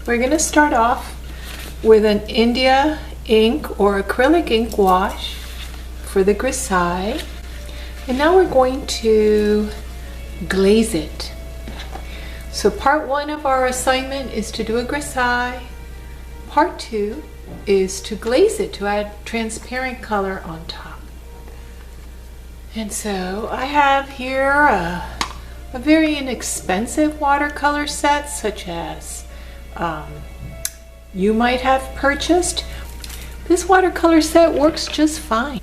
We're going to start off with an India ink or acrylic ink wash for the grisaille. And now we're going to glaze it. So part one of our assignment is to do a grisaille. Part two is to glaze it, to add transparent color on top. And so I have here a very inexpensive watercolor set, such as you might have purchased. This watercolor set works just fine.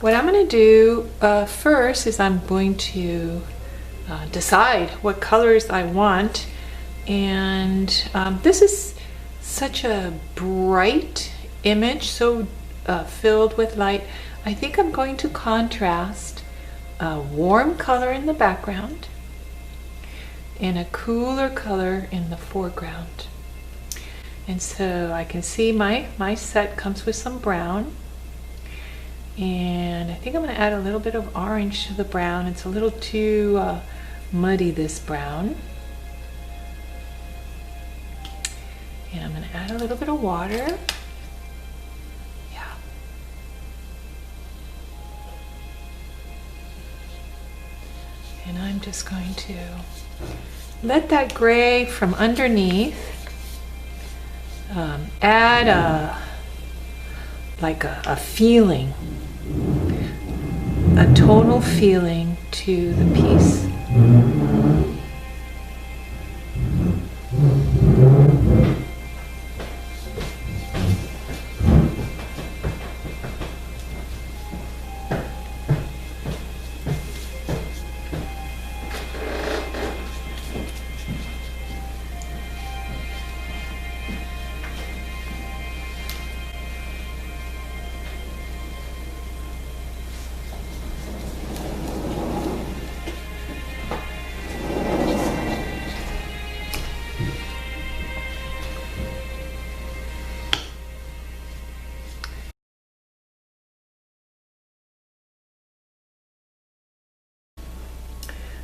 What I'm going to do first is I'm going to decide what colors I want, and this is such a bright image, so filled with light. I think I'm going to contrast a warm color in the background and a cooler color in the foreground. And so I can see my set comes with some brown, and I think I'm going to add a little bit of orange to the brown. It's a little too muddy, this brown. And I'm going to add a little bit of water. Yeah. And I'm just going to let that gray from underneath add a feeling, a tonal feeling to the piece.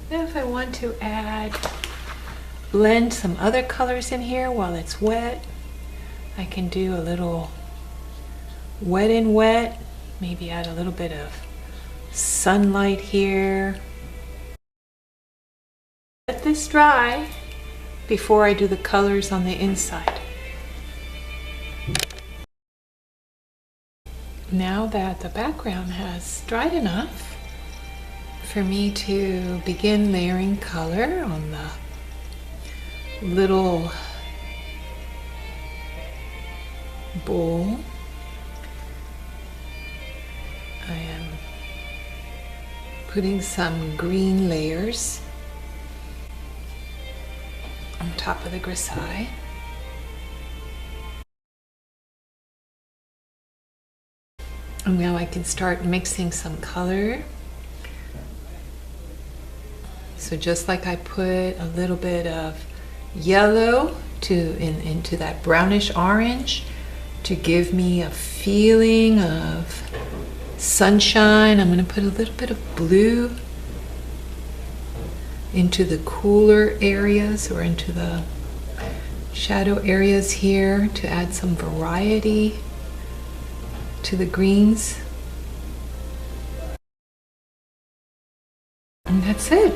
Now if I want to blend some other colors in here while it's wet, I can do a little wet and wet, maybe add a little bit of sunlight here. Let this dry before I do the colors on the inside. Now that the background has dried enough for me to begin layering color on the little bowl, I am putting some green layers on top of the grisaille. And now I can start mixing some color. So just like I put a little bit of yellow into that brownish orange to give me a feeling of sunshine, I'm going to put a little bit of blue into the cooler areas or into the shadow areas here to add some variety to the greens. And that's it.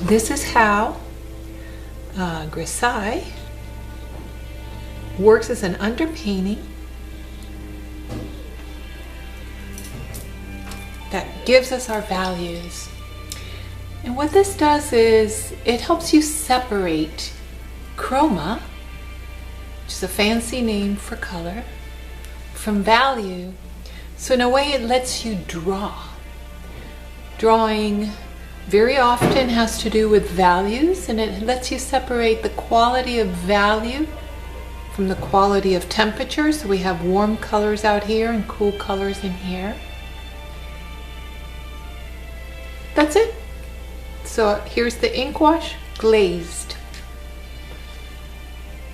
This is how grisaille works as an underpainting that gives us our values. And what this does is it helps you separate chroma, which is a fancy name for color, from value. So in a way it lets you draw. Drawing very often has to do with values, and it lets you separate the quality of value from the quality of temperature. So we have warm colors out here and cool colors in here. That's it. So here's the ink wash glazed.